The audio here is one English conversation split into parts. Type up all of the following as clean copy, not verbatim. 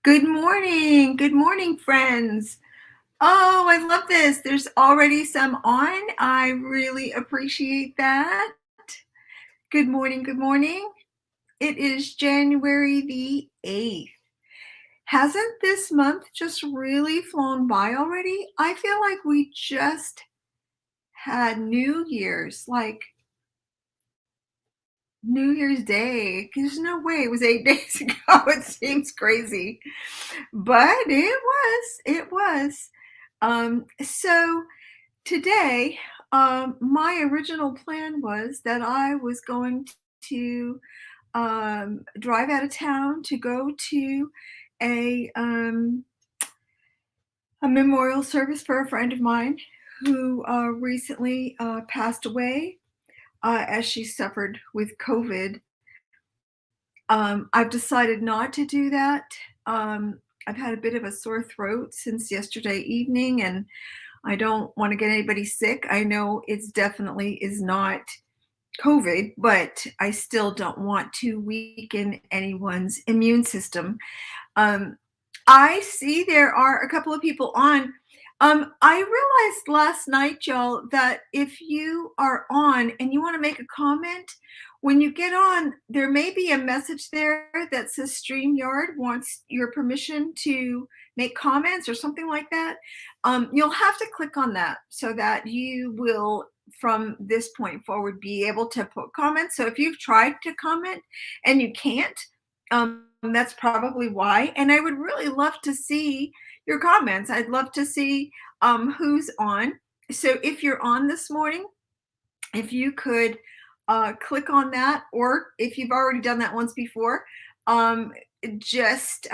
Good morning. Good morning, friends. Oh, I love this. There's already some on. I really appreciate that. Good morning. Good morning. It is January the 8th. Hasn't this month just really flown by already? I feel like we just had New Year's, like New Year's Day. There's no way it was 8 days ago. It seems crazy, but it was. So today, my original plan was that I was going to drive out of town to go to a um, a memorial service for a friend of mine who recently passed away as she suffered with COVID. I've decided not to do that. I've had a bit of a sore throat since yesterday evening, and I don't want to get anybody sick. I know it's definitely is not COVID, but I still don't want to weaken anyone's immune system. Um, I see there are a couple of people on. I realized last night, y'all, that if you are on and you want to make a comment, when you get on, there may be a message there that says StreamYard wants your permission to make comments or something like that. You'll have to click on that so that you will, from this point forward, be able to put comments. So if you've tried to comment and you can't, that's probably why. And I would really love to see your comments. I'd love to see who's on. So if you're on this morning, if you could click on that, or if you've already done that once before, um, just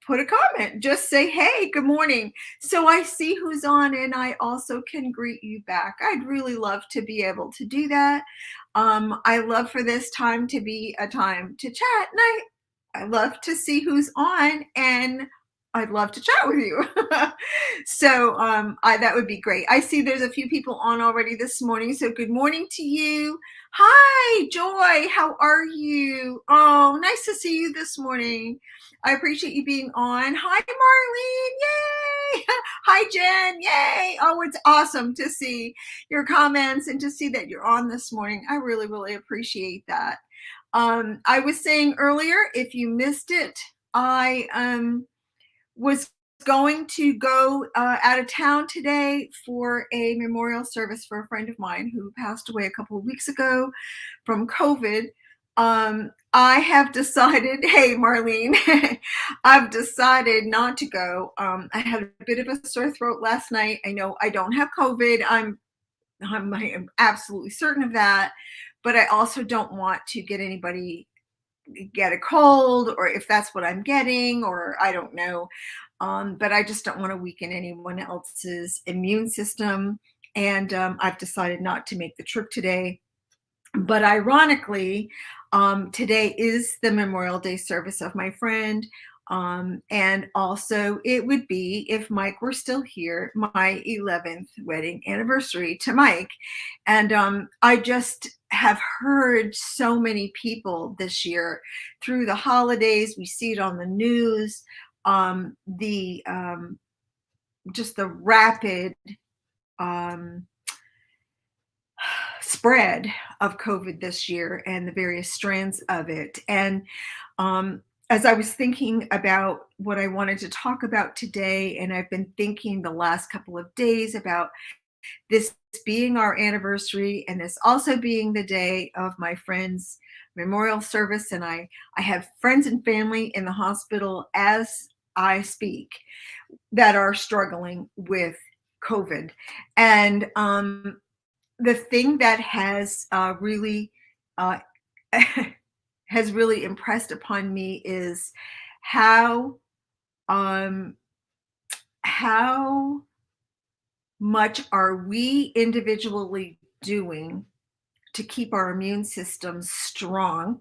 put a comment. Just say, hey, good morning. So I see who's on and I also can greet you back. I'd really love to be able to do that. I love for this time to be a time to chat. And I love to see who's on, and I'd love to chat with you. So that would be great. I see there's a few people on already this morning. So good morning to you. Hi, Joy. How are you? Oh, nice to see you this morning. I appreciate you being on. Hi, Marlene. Yay. Hi, Jen. Yay. Oh, it's awesome to see your comments and to see that you're on this morning. I really, really appreciate that. I was saying earlier, if you missed it, I was going to go out of town today for a memorial service for a friend of mine who passed away a couple of weeks ago from COVID. I have decided, hey, Marlene, I've decided not to go. I had a bit of a sore throat last night. I know I don't have COVID. I'm absolutely certain of that, but I also don't want to get a cold, or if that's what I'm getting, or I don't know. But I just don't want to weaken anyone else's immune system. And I've decided not to make the trip today. But ironically, today is the Memorial Day service of my friend. And also, it would be, if Mike were still here, my 11th wedding anniversary to Mike. And I just have heard so many people this year through the holidays. We see it on the news. The Just the rapid um, spread of COVID this year and the various strands of it. And as I was thinking about what I wanted to talk about today, and I've been thinking the last couple of days about this being our anniversary and this also being the day of my friend's memorial service. And I have friends and family in the hospital as I speak that are struggling with COVID. And the thing that has really uh, has really impressed upon me is how um, how much are we individually doing to keep our immune system strong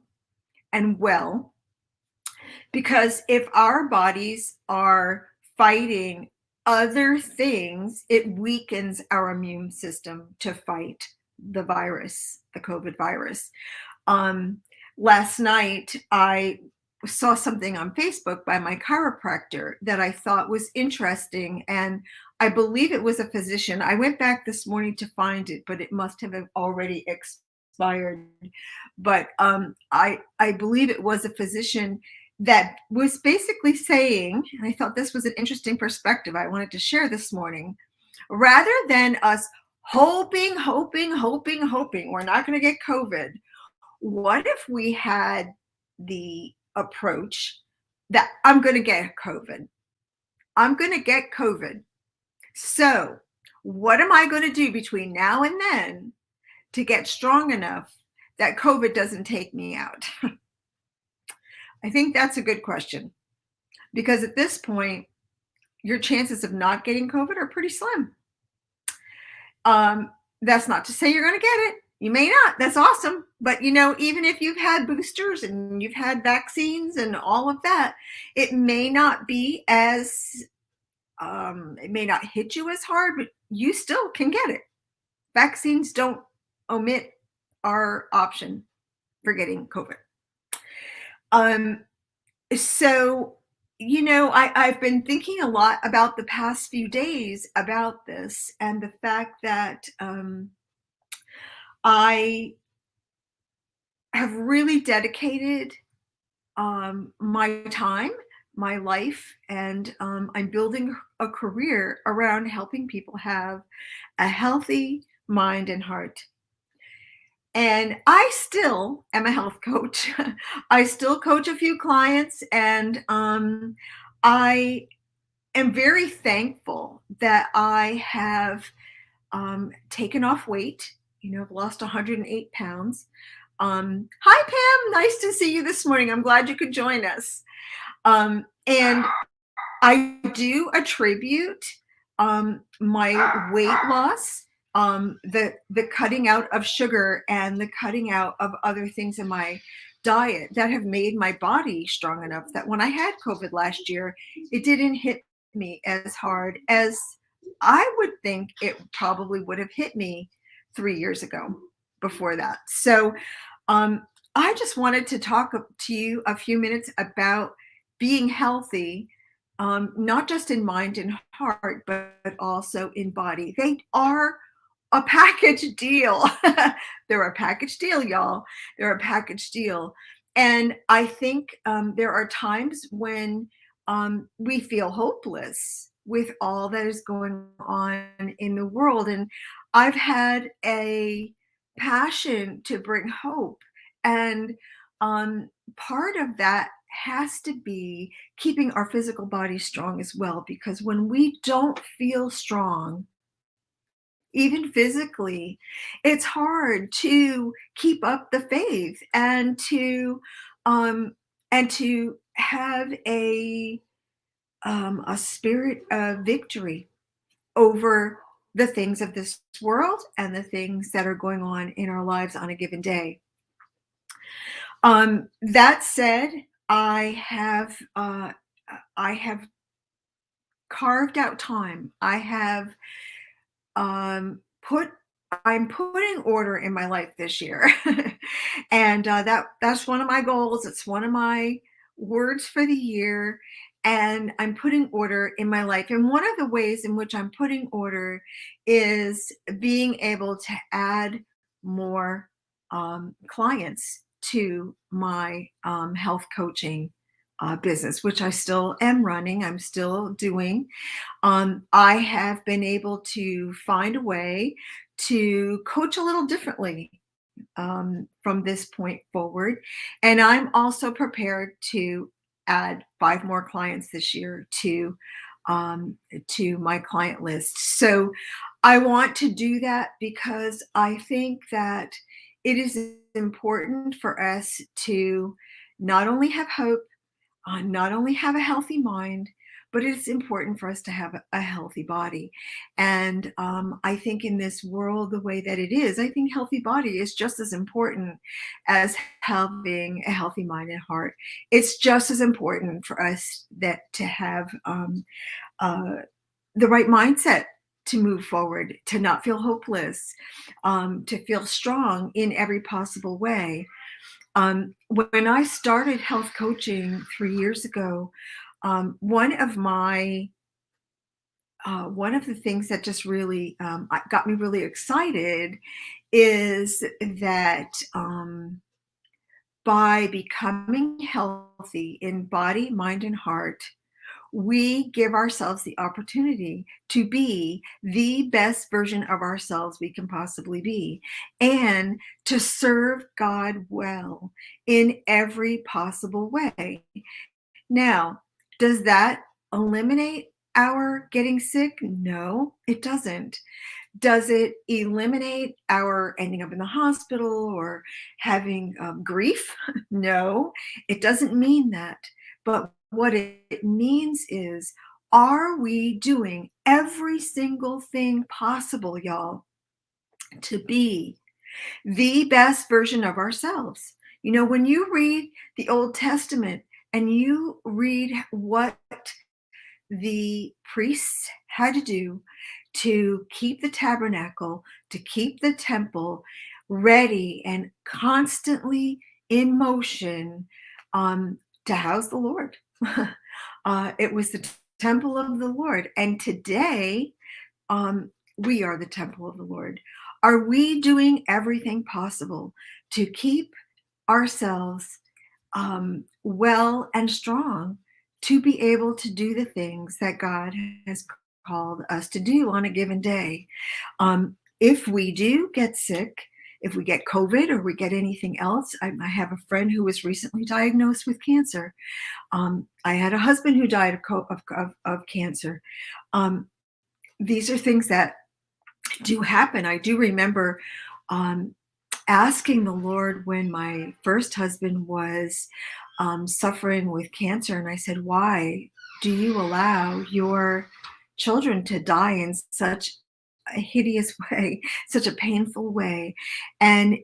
and well? Because if our bodies are fighting other things, it weakens our immune system to fight the virus, the COVID virus. Um, Last night, I saw something on Facebook by my chiropractor that I thought was interesting, and I believe it was a physician. I went back this morning to find it, but it must have already expired. But I believe it was a physician that was basically saying, and I thought this was an interesting perspective I wanted to share this morning. Rather than us hoping we're not going to get COVID, what if we had the approach that I'm going to get COVID? I'm going to get COVID. So, what am I going to do between now and then to get strong enough that COVID doesn't take me out? I think that's a good question because at this point, your chances of not getting COVID are pretty slim. Um, that's not to say you're going to get it. You may not. That's awesome. But even if you've had boosters and you've had vaccines and all of that, it may not be as it may not hit you as hard, but you still can get it. Vaccines don't omit our option for getting COVID. Um, so I've been thinking a lot about the past few days about this and the fact that I have really dedicated my time, my life, and I'm building a career around helping people have a healthy mind and heart. And I still am a health coach. I still coach a few clients, and I am very thankful that I have taken off weight. I've lost 108 pounds. Hi, Pam. Nice to see you this morning. I'm glad you could join us. And I do attribute my weight loss, the cutting out of sugar and the cutting out of other things in my diet that have made my body strong enough that when I had COVID last year, it didn't hit me as hard as I would think it probably would have hit me 3 years ago before that. So I just wanted to talk to you a few minutes about being healthy, not just in mind and heart, but also in body. They are a package deal. They're a package deal, y'all. They're a package deal. And I think there are times when we feel hopeless with all that is going on in the world. And I've had a passion to bring hope. And part of that has to be keeping our physical body strong as well, because when we don't feel strong, even physically, it's hard to keep up the faith um and to have a spirit of victory over the things of this world and the things that are going on in our lives on a given day. That said, I have carved out time. Um, put I'm putting order in my life this year, and that's one of my goals. It's one of my words for the year, and I'm putting order in my life. And one of the ways in which I'm putting order is being able to add more clients to my health coaching business, which I still am running. I'm still doing. I have been able to find a way to coach a little differently from this point forward. And I'm also prepared to add 5 more clients this year to my client list. So I want to do that because I think that it is important for us to not only have hope, not only have a healthy mind, but it's important for us to have a healthy body. And I think in this world, the way that it is, I think healthy body is just as important as having a healthy mind and heart. It's just as important for us that to have uh, the right mindset to move forward, to not feel hopeless, to feel strong in every possible way. When I started health coaching 3 years ago, one of my one of the things that just really got me really excited is that by becoming healthy in body, mind, and heart, we give ourselves the opportunity to be the best version of ourselves we can possibly be and to serve God well in every possible way. Now, does that eliminate our getting sick? No, it doesn't. Does it eliminate our ending up in the hospital or having grief? No, it doesn't mean that. But what it means is, are we doing every single thing possible, y'all, to be the best version of ourselves? You know, when you read the Old Testament and you read what the priests had to do to keep the tabernacle, to keep the temple ready and constantly in motion to house the Lord. It was the temple of the Lord. And today, we are the temple of the Lord. Are we doing everything possible to keep ourselves well and strong to be able to do the things that God has called us to do on a given day? If we do get sick, if we get COVID or we get anything else, I have a friend who was recently diagnosed with cancer. I had a husband who died of cancer. Um, these are things that do happen. I do remember um, asking the Lord when my first husband was suffering with cancer, and I said, "Why do you allow your children to die in such a hideous way, such a painful way?" And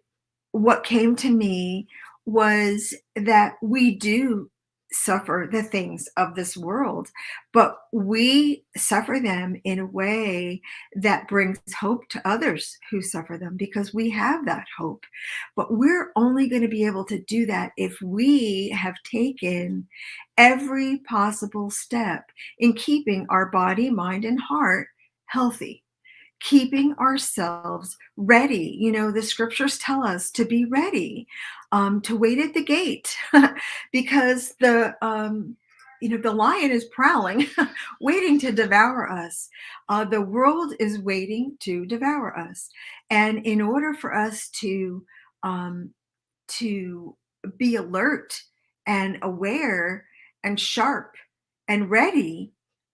what came to me was that we do suffer the things of this world, but we suffer them in a way that brings hope to others who suffer them because we have that hope. But we're only going to be able to do that if we have taken every possible step in keeping our body, mind, and heart healthy, keeping ourselves ready. You know, the scriptures tell us to be ready, to wait at the gate, because the lion is prowling, waiting to devour us. The world is waiting to devour us, and in order for us um, to be alert and aware and sharp and ready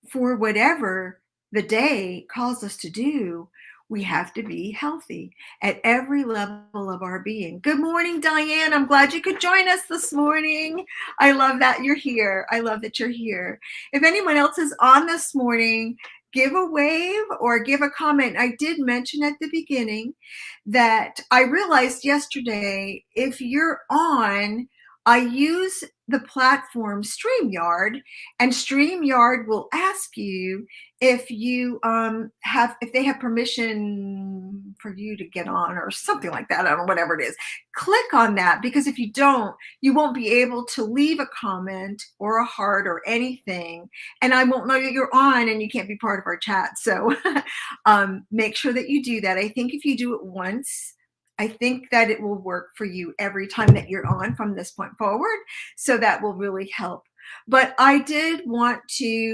for whatever the day calls us to do, we have to be healthy at every level of our being. Good morning, Diane. I'm glad you could join us this morning. I love that you're here. I love that you're here. If anyone else is on this morning, give a wave or give a comment. I did mention at the beginning that I realized yesterday, if you're on, I use the platform StreamYard, and StreamYard will ask you if you if they have permission for you to get on or something like that. I don't know, whatever it is. Click on that, because if you don't, you won't be able to leave a comment or a heart or anything, and I won't know that you're on and you can't be part of our chat. So make sure that you do that. I think if you do it once, I think that it will work for you every time that you're on from this point forward. So that will really help. But I did want just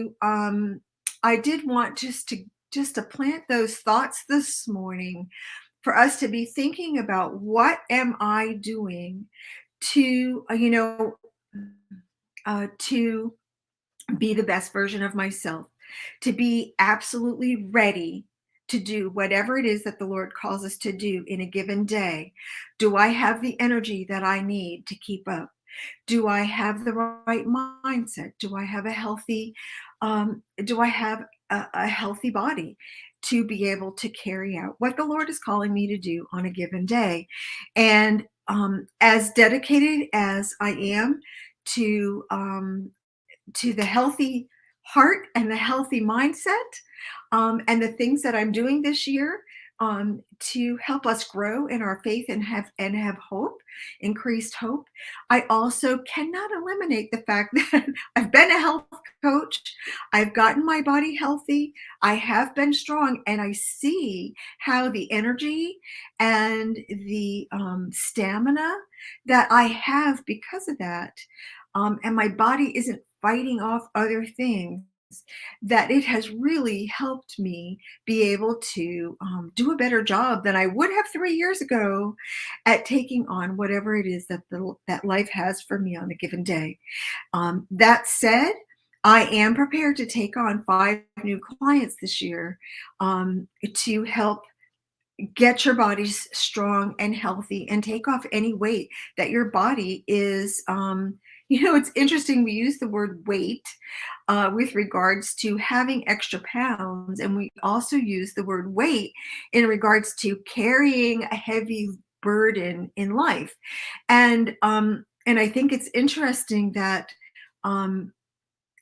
to plant those thoughts this morning for us to be thinking about, what am I doing to to be the best version of myself, to be absolutely ready to do whatever it is that the Lord calls us to do in a given day. Do I have the energy that I need to keep up? Do I have the right mindset? Do I have a healthy body to be able to carry out what the Lord is calling me to do on a given day? And as dedicated as I am to the healthy heart and the healthy mindset, and the things that I'm doing this year. to help us grow in our faith and have hope, increased hope. I also cannot eliminate the fact that I've been a health coach. I've gotten my body healthy. I have been strong, and I see how the energy and the stamina that I have because of that, and my body isn't fighting off other things, that it has really helped me be able to do a better job than I would have 3 years ago at taking on whatever it is that that life has for me on a given day. That said, I am prepared to take on 5 new clients this year, to help get your bodies strong and healthy and take off any weight that your body is. It's interesting, we use the word weight with regards to having extra pounds, and we also use the word weight in regards to carrying a heavy burden in life. And I think it's interesting that um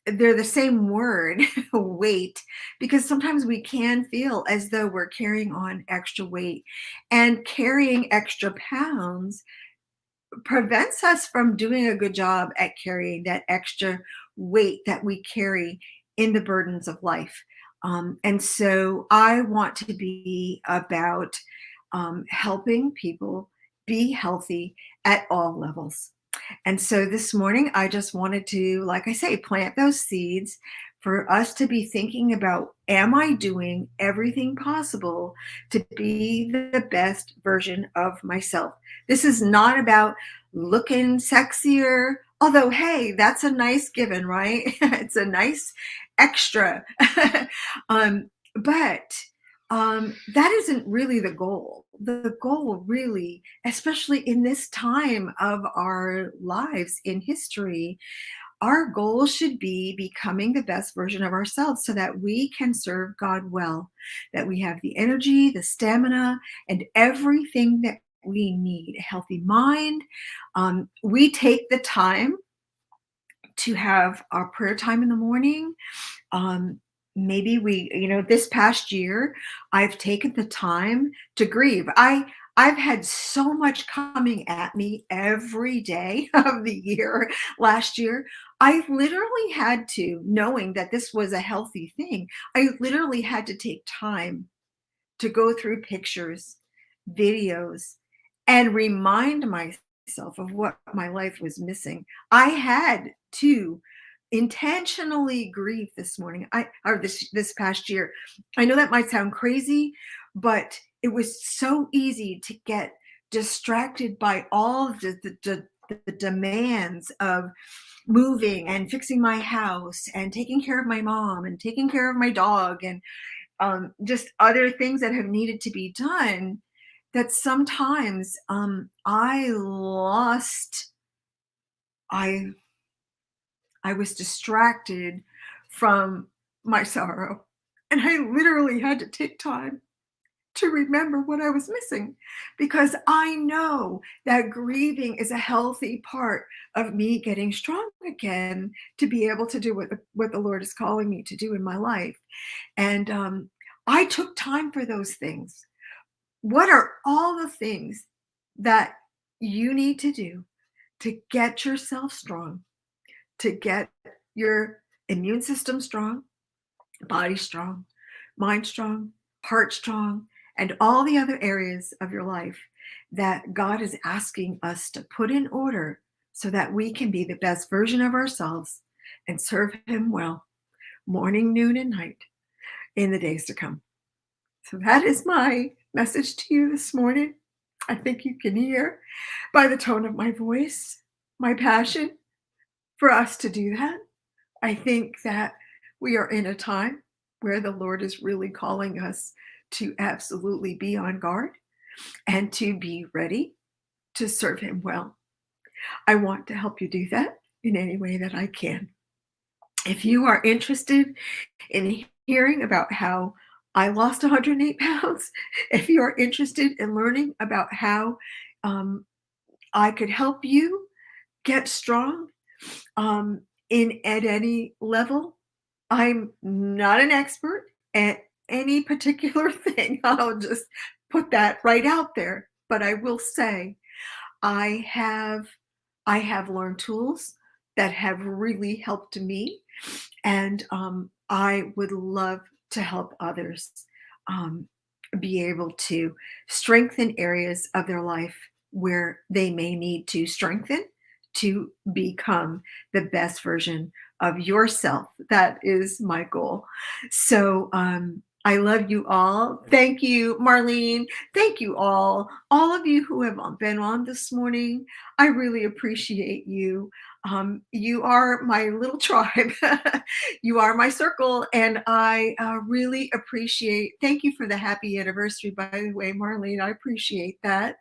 they're the same word, weight, because sometimes we can feel as though we're carrying on extra weight, and carrying extra pounds prevents us from doing a good job at carrying that extra weight that we carry in the burdens of life. And so I want to be about helping people be healthy at all levels. And so this morning, I just wanted to, like I say, plant those seeds for us to be thinking about, am I doing everything possible to be the best version of myself? This is not about looking sexier, although, hey, that's a nice given, right? It's a nice extra. But that isn't really the goal. The goal, really, especially in this time of our lives in history, our goal should be becoming the best version of ourselves so that we can serve God well, that we have the energy, the stamina, and everything that we need, a healthy mind. We take the time to have our prayer time in the morning. Maybe this past year, I've taken the time to grieve. I've had so much coming at me every day of the year last year. I literally had to, knowing that this was a healthy thing, I literally had to take time to go through pictures, videos, and remind myself of what my life was missing. I had to intentionally grieve this morning. This past year. I know that might sound crazy, but it was so easy to get distracted by all of the demands of moving and fixing my house and taking care of my mom and taking care of my dog and just other things that have needed to be done, that sometimes I I was distracted from my sorrow. And I literally had to take time to remember what I was missing, because I know that grieving is a healthy part of me getting strong again to be able to do what the Lord is calling me to do in my life. And I took time for those things. What are all the things that you need to do to get yourself strong, to get your immune system strong, body strong, mind strong, heart strong, and all the other areas of your life that God is asking us to put in order so that we can be the best version of ourselves and serve Him well, morning, noon, and night in the days to come. So that is my message to you this morning. I think you can hear by the tone of my voice my passion for us to do that. I think that we are in a time where the Lord is really calling us to absolutely be on guard and to be ready to serve Him well. I want to help you do that in any way that I can. If you are interested in hearing about how I lost 108 pounds, if you are interested in learning about how um, I could help you get strong at any level, I'm not an expert any particular thing. I'll just put that right out there. But I will say I have I have learned tools that have really helped me, and I would love to help others um, be able to strengthen areas of their life where they may need to strengthen to become the best version of yourself. That is my goal. So I love you all. Thank you, Marlene. Thank you all of you who have been on this morning. I really appreciate you. You are my little tribe. You are my circle, and I really appreciate. Thank you for the happy anniversary, by the way, Marlene. I appreciate that.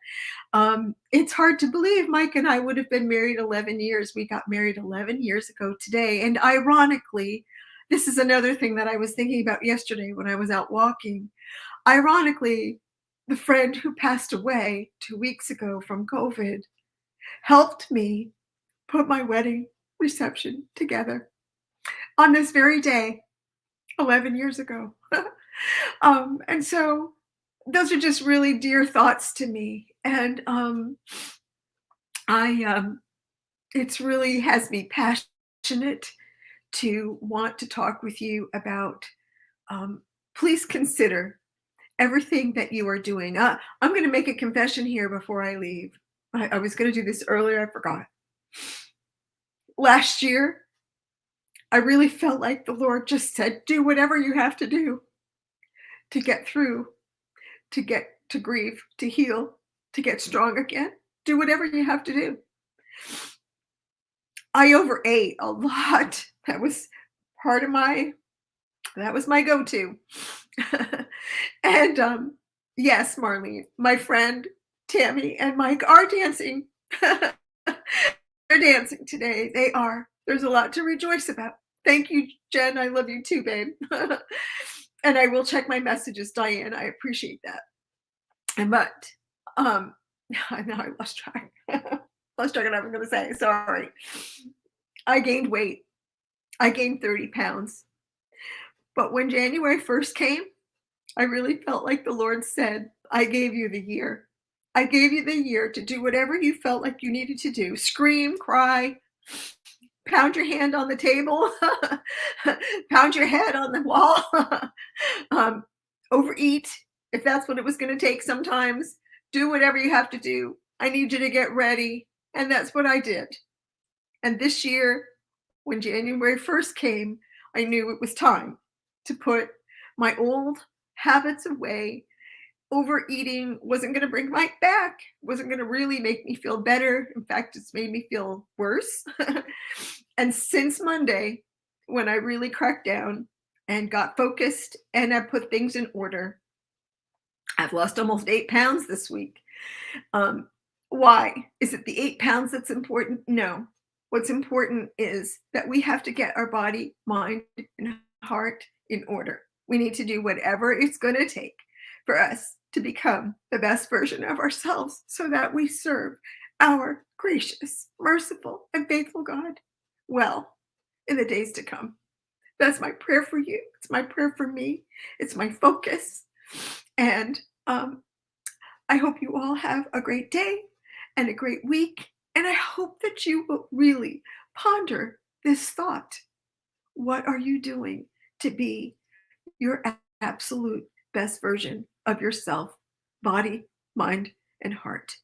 It's hard to believe Mike and I would have been married 11 years. We got married 11 years ago today. And ironically, this is another thing that I was thinking about yesterday when I was out walking. Ironically, the friend who passed away 2 weeks ago from COVID helped me put my wedding reception together on this very day 11 years ago. And so those are just really dear thoughts to me. And I it's really has me passionate to want to talk with you about please consider everything that you are doing. I'm going to make a confession here before I leave. I was going to do this earlier, I forgot. Last year, I really felt like the Lord just said, do whatever you have to do to get through, to get to grieve, to heal, to get strong again. Do whatever you have to do. I overate a lot. That was part of that was my go-to. And yes, Marlene, my friend Tammy and Mike are dancing. They're dancing today. They are. There's a lot to rejoice about. Thank you, Jen. I love you too, babe. And I will check my messages, Diane. I appreciate that. But now I lost track. Lost track of what I'm going to say. Sorry. I gained weight. I gained 30 pounds. But when January 1st came, I really felt like the Lord said, I gave you the year. I gave you the year to do whatever you felt like you needed to do. Scream, cry, pound your hand on the table, pound your head on the wall, overeat, if that's what it was going to take sometimes. Do whatever you have to do. I need you to get ready. And that's what I did. And this year, when January 1st came, I knew it was time to put my old habits away. Overeating wasn't going to bring Mike back, wasn't going to really make me feel better. In fact, it's made me feel worse. And since Monday, when I really cracked down and got focused and I put things in order, I've lost almost 8 pounds this week. Why? Is it the 8 pounds that's important? No. What's important is that we have to get our body, mind, and heart in order. We need to do whatever it's going to take for us to become the best version of ourselves so that we serve our gracious, merciful, and faithful God well in the days to come. That's my prayer for you. It's my prayer for me. It's my focus. And I hope you all have a great day and a great week. And I hope that you will really ponder this thought. What are you doing to be your absolute best version of yourself, body, mind, and heart?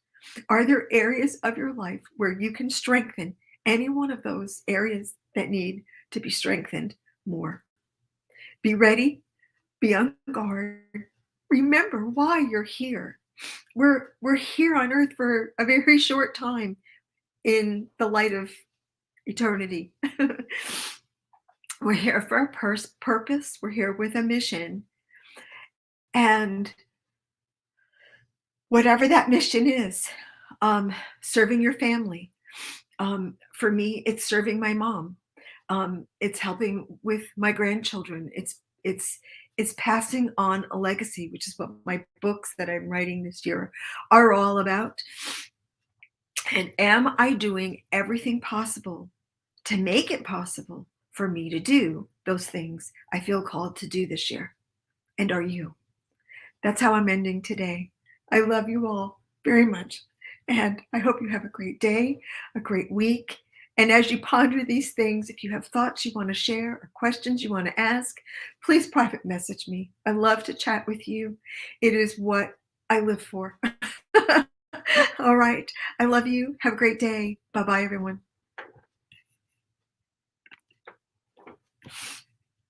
Are there areas of your life where you can strengthen any one of those areas that need to be strengthened more? Be ready, be on guard. Remember why you're here. We're here on earth for a very short time in the light of eternity. We're here for a purpose. We're here with a mission. And whatever that mission is, serving your family. For me, it's serving my mom. It's helping with my grandchildren. It's passing on a legacy, which is what my books that I'm writing this year are all about. And am I doing everything possible to make it possible for me to do those things I feel called to do this year? and are you. That's how I'm ending today. I love you all very much. And I hope you have a great day, a great week. And as you ponder these things, if you have thoughts you want to share or questions you want to ask, please private message me. I love to chat with you. It is what I live for. All right. I love you. Have a great day. Bye bye, everyone.